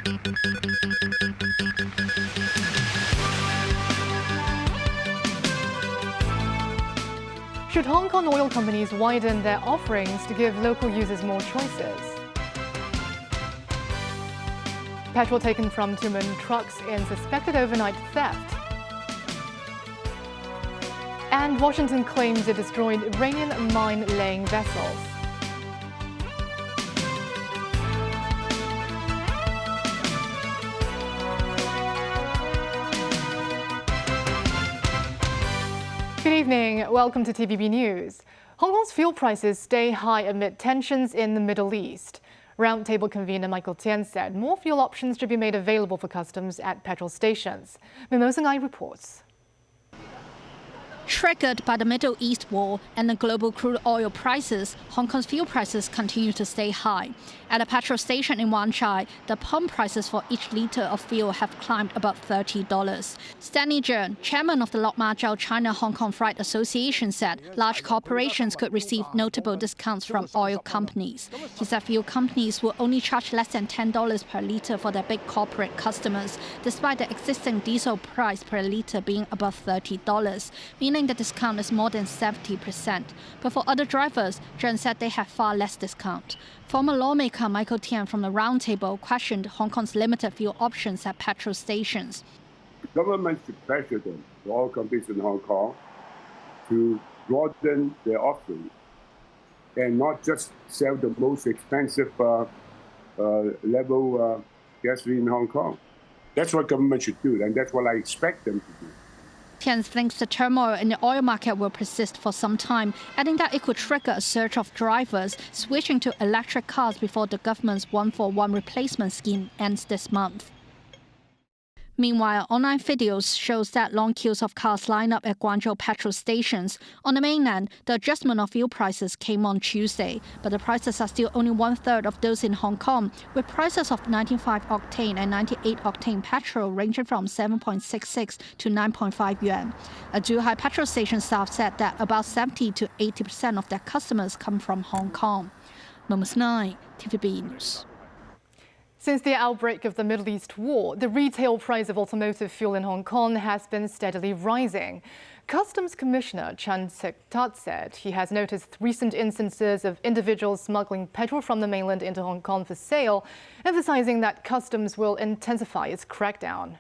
Should Hong Kong oil companies widen their offerings to give local users more choices? Petrol taken from two Mun trucks in suspected overnight theft. And Washington claims it destroyed Iranian mine-laying vessels. Good evening. Welcome to TVB News. Hong Kong's fuel prices stay high amid tensions in the Middle East. Roundtable convener Michael Tian said more fuel options should be made available for customers at petrol stations. Mimosa Ngai reports. Triggered by the Middle East war and the global crude oil prices, Hong Kong's fuel prices continue to stay high. At a petrol station in Wan Chai, the pump prices for each litre of fuel have climbed above $30. Stanley Zheng, chairman of the Lok Ma Chau China-Hong Kong Freight Association, said large corporations could receive notable discounts from oil companies. He said fuel companies will only charge less than $10 per litre for their big corporate customers, despite the existing diesel price per litre being above $30, meaning the discount is more than 70%. But for other drivers, Zheng said they have far less discount. Former lawmaker Michael Tian from the Roundtable questioned Hong Kong's limited fuel options at petrol stations. The government should pressure the oil companies in Hong Kong to broaden their offering and not just sell the most expensive level gasoline in Hong Kong. That's what government should do, and that's what I expect them to do. Tian thinks the turmoil in the oil market will persist for some time, adding that it could trigger a surge of drivers switching to electric cars before the government's one-for-one replacement scheme ends this month. Meanwhile, online videos shows that long queues of cars line up at Guangzhou petrol stations. On the mainland, the adjustment of fuel prices came on Tuesday, but the prices are still only one-third of those in Hong Kong, with prices of 95-octane and 98-octane petrol ranging from 7.66 to 9.5 yuan. A Zhuhai petrol station staff said that about 70 to 80% of their customers come from Hong Kong. Mimosa Ngai, TVB News. Since the outbreak of the Middle East war, the retail price of automotive fuel in Hong Kong has been steadily rising. Customs Commissioner Chan Sek-tat said he has noticed recent instances of individuals smuggling petrol from the mainland into Hong Kong for sale, emphasizing that customs will intensify its crackdown.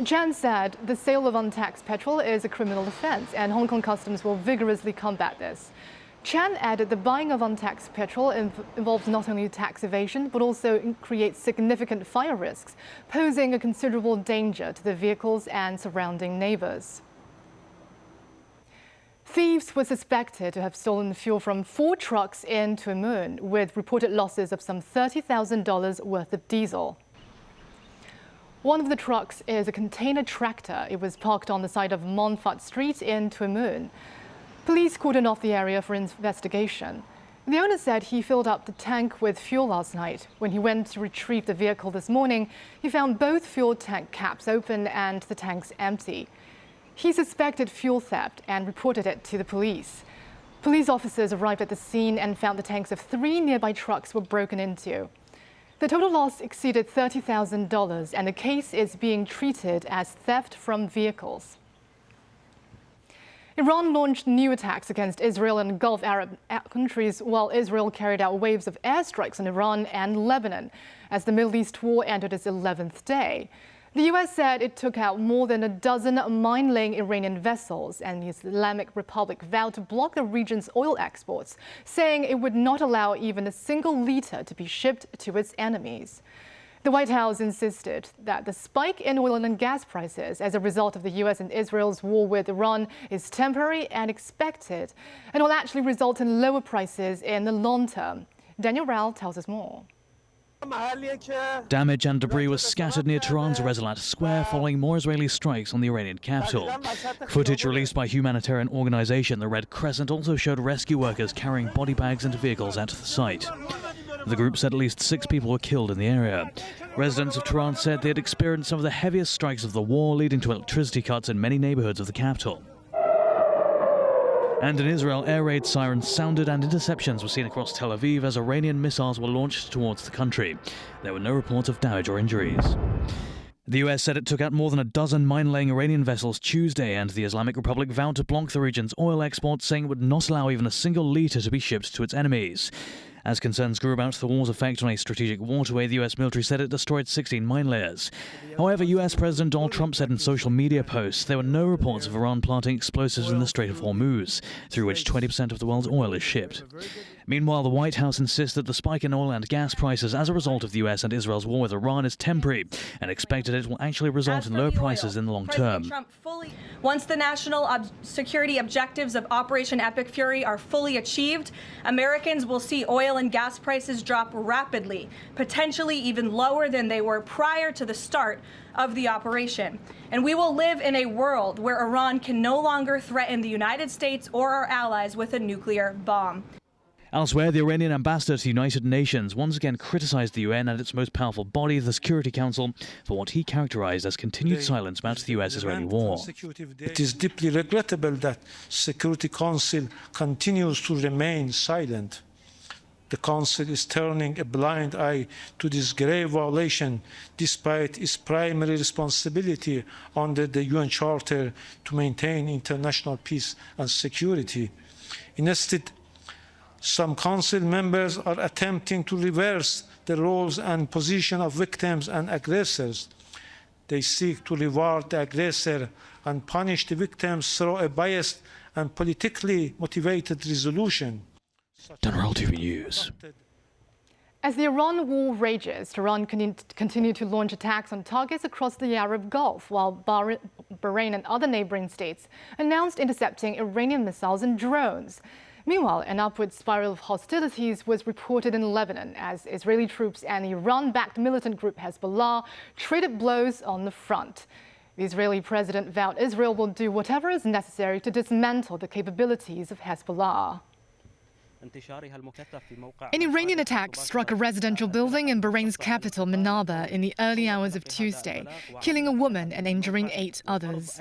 Chan said the sale of untaxed petrol is a criminal offence and Hong Kong customs will vigorously combat this. Chan added the buying of untaxed petrol involves not only tax evasion, but also creates significant fire risks, posing a considerable danger to the vehicles and surrounding neighbours. Thieves were suspected to have stolen fuel from 4 trucks in Tuen Mun, with reported losses of some $30,000 worth of diesel. One of the trucks is a container tractor. It was parked on the side of Montfort Street in Tuen Mun. Police cordoned off the area for investigation. The owner said he filled up the tank with fuel last night. When he went to retrieve the vehicle this morning, he found both fuel tank caps open and the tanks empty. He suspected fuel theft and reported it to the police. Police officers arrived at the scene and found the tanks of 3 nearby trucks were broken into. The total loss exceeded $30,000 and the case is being treated as theft from vehicles. Iran launched new attacks against Israel and Gulf Arab countries while Israel carried out waves of airstrikes on Iran and Lebanon as the Middle East war entered its 11th day. The U.S. said it took out more than a dozen mine-laying Iranian vessels, and the Islamic Republic vowed to block the region's oil exports, saying it would not allow even a single litre to be shipped to its enemies. The White House insisted that the spike in oil and gas prices as a result of the U.S. and Israel's war with Iran is temporary and expected, and will actually result in lower prices in the long term. Daniel Rao tells us more. Damage and debris was scattered near Tehran's Resalat Square following more Israeli strikes on the Iranian capital. Footage released by humanitarian organization The Red Crescent also showed rescue workers carrying body bags into vehicles at the site. The group said at least 6 people were killed in the area. Residents of Tehran said they had experienced some of the heaviest strikes of the war, leading to electricity cuts in many neighborhoods of the capital. And in Israel, air raid sirens sounded and interceptions were seen across Tel Aviv as Iranian missiles were launched towards the country. There were no reports of damage or injuries. The US said it took out more than a dozen mine-laying Iranian vessels Tuesday, and the Islamic Republic vowed to block the region's oil exports, saying it would not allow even a single litre to be shipped to its enemies. As concerns grew about the war's effect on a strategic waterway, the US military said it destroyed 16 mine layers. However, US President Donald Trump said in social media posts there were no reports of Iran planting explosives in the Strait of Hormuz, through which 20% of the world's oil is shipped. Meanwhile, the White House insists that the spike in oil and gas prices as a result of the US and Israel's war with Iran is temporary, and expected it will actually result in lower prices in the long term. Once the national security objectives of Operation Epic Fury are fully achieved, Americans will see oil and gas prices drop rapidly, potentially even lower than they were prior to the start of the operation. And we will live in a world where Iran can no longer threaten the United States or our allies with a nuclear bomb. Elsewhere, the Iranian ambassador to the United Nations once again criticized the UN and its most powerful body, the Security Council, for what he characterized as continued silence about the US-Israeli war. It is deeply regrettable that Security Council continues to remain silent. The Council is turning a blind eye to this grave violation, despite its primary responsibility under the UN Charter to maintain international peace and security. Instead, some Council members are attempting to reverse the roles and position of victims and aggressors. They seek to reward the aggressor and punish the victims through a biased and politically motivated resolution. General TV News. As the Iran war rages, Iran continued to launch attacks on targets across the Arab Gulf, while Bahrain and other neighboring states announced intercepting Iranian missiles and drones. Meanwhile, an upward spiral of hostilities was reported in Lebanon as Israeli troops and Iran-backed militant group Hezbollah traded blows on the front. The Israeli president vowed Israel will do whatever is necessary to dismantle the capabilities of Hezbollah. An Iranian attack struck a residential building in Bahrain's capital, Manaba, in the early hours of Tuesday, killing a woman and injuring 8 others.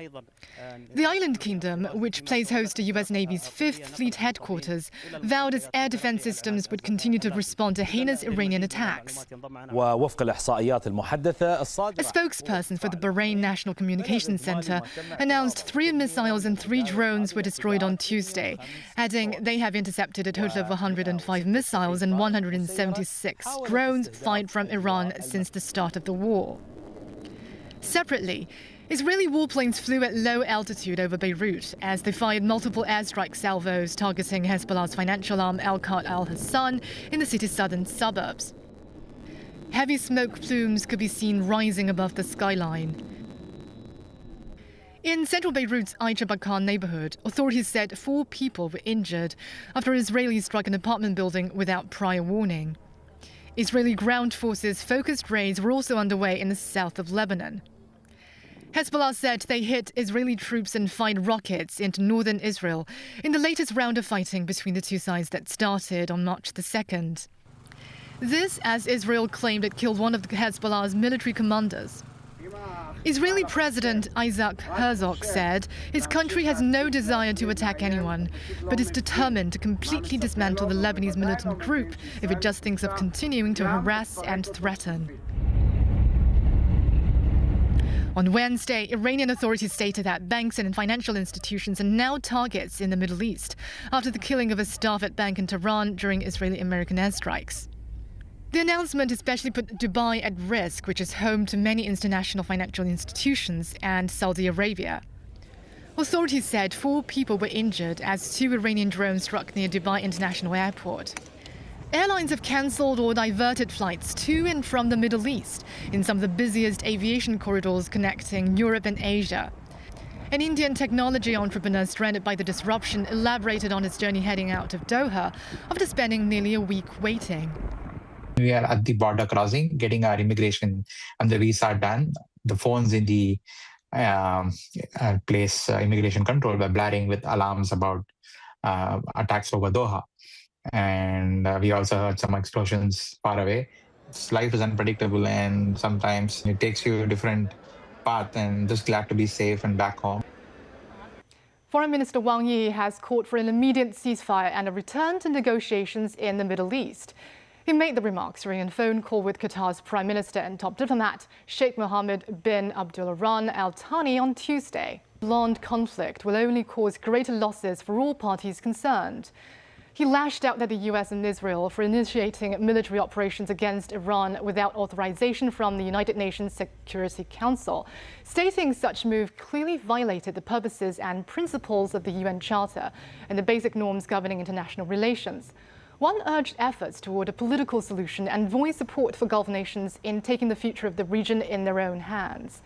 The island kingdom, which plays host to US Navy's 5th Fleet headquarters, vowed its air defense systems would continue to respond to heinous Iranian attacks. A spokesperson for the Bahrain National Communications Center announced 3 missiles and 3 drones were destroyed on Tuesday, adding they have intercepted a total of 105 missiles and 176 drones fired from Iran since the start of the war. Separately, Israeli warplanes flew at low altitude over Beirut as they fired multiple airstrike salvos targeting Hezbollah's financial arm Al-Qat al-Hassan in the city's southern suburbs. Heavy smoke plumes could be seen rising above the skyline. In central Beirut's Aïcha Bakar neighborhood, authorities said 4 people were injured after Israelis struck an apartment building without prior warning. Israeli ground forces' focused raids were also underway in the south of Lebanon. Hezbollah said they hit Israeli troops and fired rockets into northern Israel in the latest round of fighting between the two sides that started on March the 2nd. This as Israel claimed it killed one of Hezbollah's military commanders. Israeli President Isaac Herzog said his country has no desire to attack anyone, but is determined to completely dismantle the Lebanese militant group if it just thinks of continuing to harass and threaten. On Wednesday, Iranian authorities stated that banks and financial institutions are now targets in the Middle East after the killing of a staff at bank in Tehran during Israeli-American airstrikes. The announcement especially put Dubai at risk, which is home to many international financial institutions, and Saudi Arabia. Authorities said 4 people were injured as 2 Iranian drones struck near Dubai International Airport. Airlines have cancelled or diverted flights to and from the Middle East in some of the busiest aviation corridors connecting Europe and Asia. An Indian technology entrepreneur stranded by the disruption elaborated on his journey heading out of Doha after spending nearly a week waiting. We are at the border crossing, getting our immigration and the visa done. The phones in the place immigration control were blaring with alarms about attacks over Doha. And we also heard some explosions far away. Life is unpredictable and sometimes it takes you a different path, and just glad to be safe and back home. Foreign Minister Wang Yi has called for an immediate ceasefire and a return to negotiations in the Middle East. He made the remarks during a phone call with Qatar's Prime Minister and top diplomat Sheikh Mohammed bin Abdulrahman Al Thani on Tuesday. Prolonged conflict will only cause greater losses for all parties concerned. He lashed out at the US and Israel for initiating military operations against Iran without authorization from the United Nations Security Council, stating such move clearly violated the purposes and principles of the UN Charter and the basic norms governing international relations. Wang urged efforts toward a political solution and voiced support for Gulf nations in taking the future of the region in their own hands.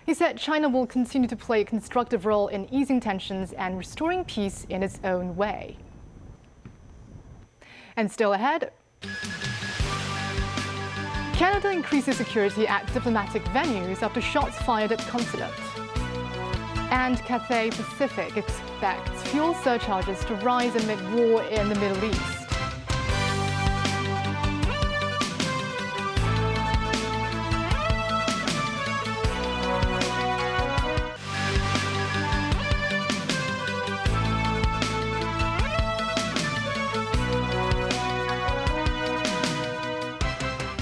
He said China will continue to play a constructive role in easing tensions and restoring peace in its own way. And still ahead, Canada increases security at diplomatic venues after shots fired at consulate. And Cathay Pacific expects fuel surcharges to rise amid war in the Middle East.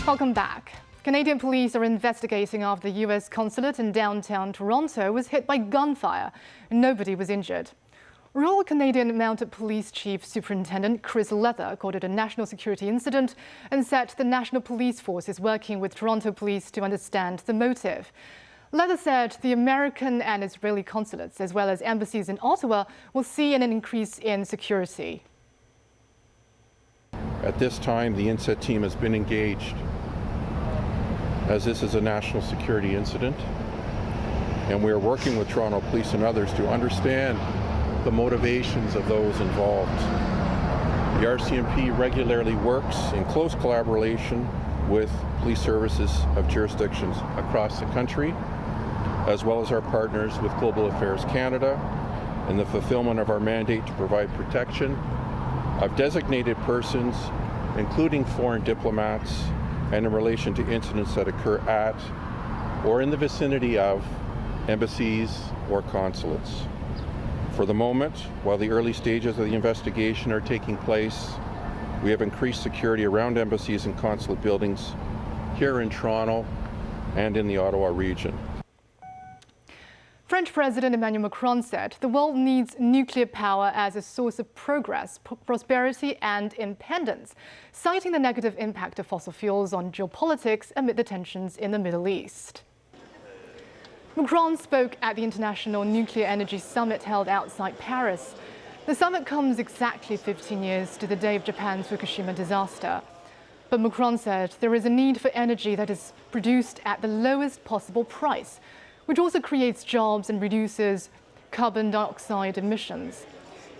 Welcome back. Canadian police are investigating after the US consulate in downtown Toronto was hit by gunfire. Nobody was injured. Royal Canadian Mounted Police Chief Superintendent Chris Leather called it a national security incident and said the National Police Force is working with Toronto police to understand the motive. Leather said the American and Israeli consulates, as well as embassies in Ottawa, will see an increase in security. At this time, the INSET team has been engaged, as this is a national security incident, and we are working with Toronto Police and others to understand the motivations of those involved. The RCMP regularly works in close collaboration with police services of jurisdictions across the country, as well as our partners with Global Affairs Canada, in the fulfillment of our mandate to provide protection of designated persons, including foreign diplomats, and in relation to incidents that occur at or in the vicinity of embassies or consulates. For the moment, while the early stages of the investigation are taking place, we have increased security around embassies and consulate buildings here in Toronto and in the Ottawa region. French President Emmanuel Macron said the world needs nuclear power as a source of progress, prosperity and independence, citing the negative impact of fossil fuels on geopolitics amid the tensions in the Middle East. Macron spoke at the International Nuclear Energy Summit held outside Paris. The summit comes exactly 15 years to the day of Japan's Fukushima disaster. But Macron said there is a need for energy that is produced at the lowest possible price, which also creates jobs and reduces carbon dioxide emissions.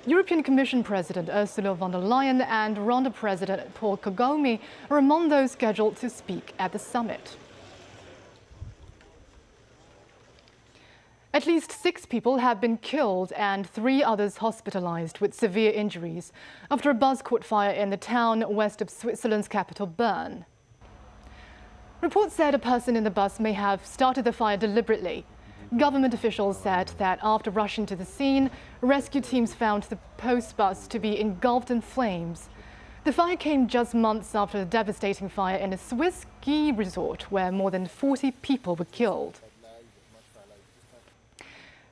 European Commission President Ursula von der Leyen and Rwanda President Paul Kagame are among those scheduled to speak at the summit. At least 6 people have been killed and 3 others hospitalized with severe injuries after a bus caught fire in the town west of Switzerland's capital, Bern. Reports said a person in the bus may have started the fire deliberately. Government officials said that after rushing to the scene, rescue teams found the post bus to be engulfed in flames. The fire came just months after a devastating fire in a Swiss ski resort where more than 40 people were killed.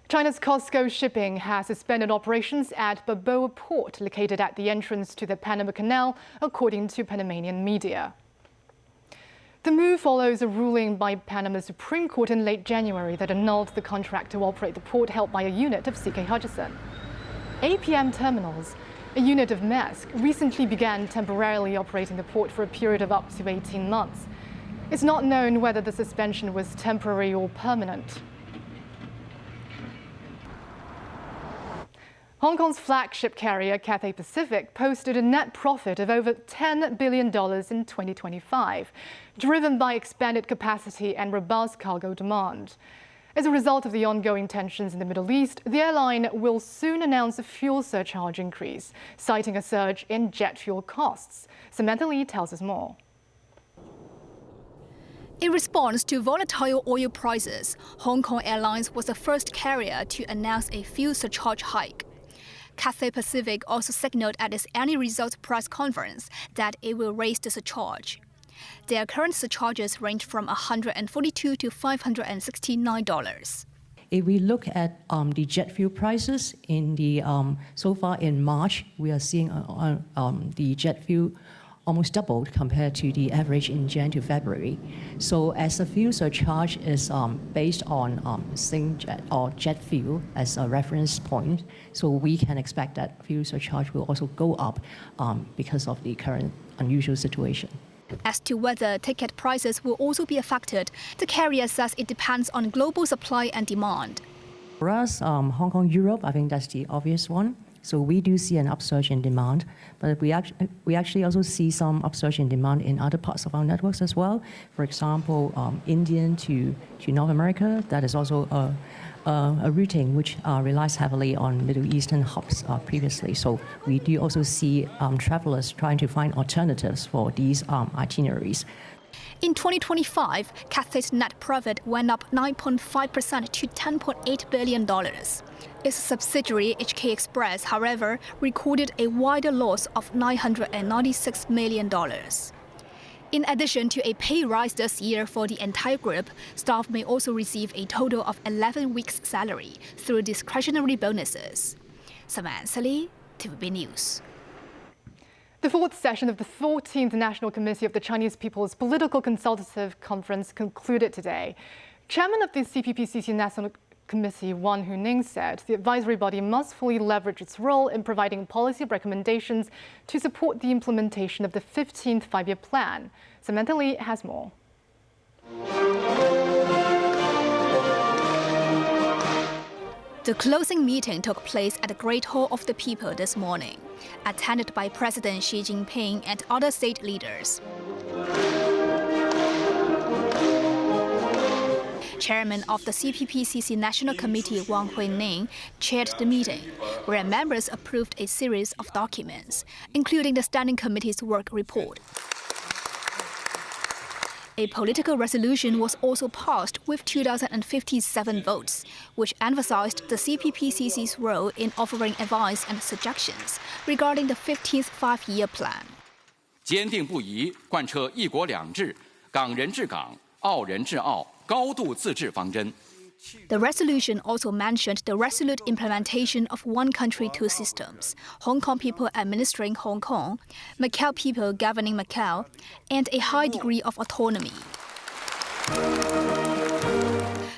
China's COSCO Shipping has suspended operations at Balboa Port, located at the entrance to the Panama Canal, according to Panamanian media. The move follows a ruling by Panama's Supreme Court in late January that annulled the contract to operate the port held by a unit of CK Hutchison. APM Terminals, a unit of Maersk, recently began temporarily operating the port for a period of up to 18 months. It's not known whether the suspension was temporary or permanent. Hong Kong's flagship carrier, Cathay Pacific, posted a net profit of over $10 billion in 2025, driven by expanded capacity and robust cargo demand. As a result of the ongoing tensions in the Middle East, the airline will soon announce a fuel surcharge increase, citing a surge in jet fuel costs. Samantha Lee tells us more. In response to volatile oil prices, Hong Kong Airlines was the first carrier to announce a fuel surcharge hike. Cathay Pacific also signaled at its annual results press conference that it will raise the surcharge. Their current surcharges range from $142 to $569. If we look at the jet fuel prices in the so far in March, we are seeing the jet fuel almost doubled compared to the average in Jan to February. So as the fuel surcharge is based on Singjet or jet fuel as a reference point, so we can expect that fuel surcharge will also go up because of the current unusual situation. As to whether ticket prices will also be affected, the carrier says it depends on global supply and demand. For us, Hong Kong, Europe, I think that's the obvious one. So we do see an upsurge in demand, but we actually also see some upsurge in demand in other parts of our networks as well. For example, Indian to North America, that is also a routing which relies heavily on Middle Eastern hubs previously. So we do also see travelers trying to find alternatives for these itineraries. In 2025, Cathay's net profit went up 9.5% to $10.8 billion. Its subsidiary, HK Express, however, recorded a wider loss of $996 million. In addition to a pay rise this year for the entire group, staff may also receive a total of 11 weeks' salary through discretionary bonuses. Samantha Lee, TVB News. The fourth session of the 14th National Committee of the Chinese People's Political Consultative Conference concluded today. Chairman of the CPPCC National Committee, Wan Huning, said the advisory body must fully leverage its role in providing policy recommendations to support the implementation of the 15th Five-Year Plan. Samantha Lee has more. The closing meeting took place at the Great Hall of the People this morning, attended by President Xi Jinping and other state leaders. Chairman of the CPPCC National Committee, Wang Huining, chaired the meeting, where members approved a series of documents, including the Standing Committee's work report. A political resolution was also passed with 2,057 votes, which emphasized the CPPCC's role in offering advice and suggestions regarding the 15th Five-Year Plan. 坚定不移贯彻一国两制、港人治港、澳人治澳、高度自治方针。 The resolution also mentioned the resolute implementation of one country, two systems, Hong Kong people administering Hong Kong, Macau people governing Macau, and a high degree of autonomy.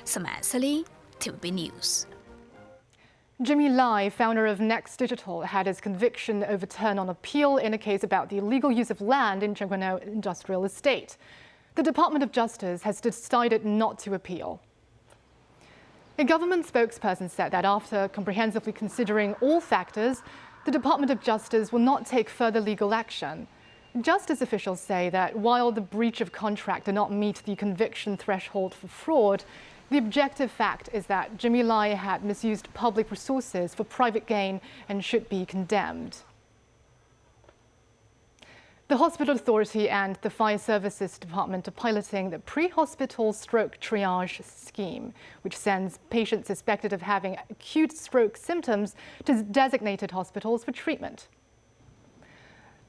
Samantha Lee, TVB News. Jimmy Lai, founder of Next Digital, had his conviction overturned on appeal in a case about the illegal use of land in Zhenguanou Industrial Estate. The Department of Justice has decided not to appeal. A government spokesperson said that after comprehensively considering all factors, the Department of Justice will not take further legal action. Justice officials say that while the breach of contract did not meet the conviction threshold for fraud, the objective fact is that Jimmy Lai had misused public resources for private gain and should be condemned. The Hospital Authority and the Fire Services Department are piloting the pre-hospital stroke triage scheme, which sends patients suspected of having acute stroke symptoms to designated hospitals for treatment.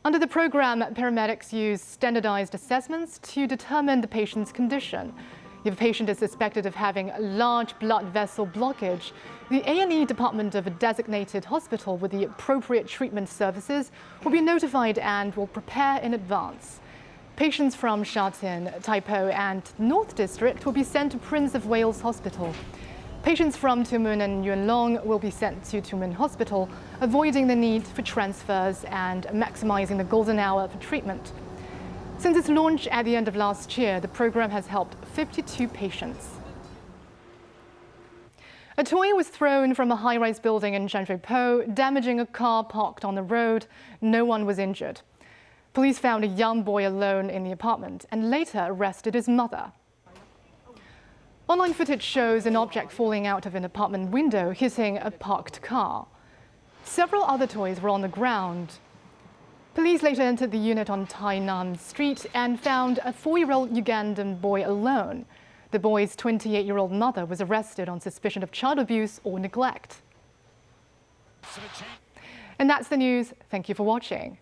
Under the program, paramedics use standardized assessments to determine the patient's condition. If a patient is suspected of having a large blood vessel blockage, the A&E department of a designated hospital with the appropriate treatment services will be notified and will prepare in advance. Patients from Sha Tin, Tai Po and North District will be sent to Prince of Wales Hospital. Patients from Tu Mun and Yuen Long will be sent to Tu Mun Hospital, avoiding the need for transfers and maximizing the golden hour for treatment. Since its launch at the end of last year, the program has helped 52 patients. A toy was thrown from a high-rise building in Zhangzhou, damaging a car parked on the road. No one was injured. Police found a young boy alone in the apartment and later arrested his mother. Online footage shows an object falling out of an apartment window, hitting a parked car. Several other toys were on the ground. Police later entered the unit on Tainan Street and found a 4-year-old Ugandan boy alone. The boy's 28-year-old mother was arrested on suspicion of child abuse or neglect. And that's the news. Thank you for watching.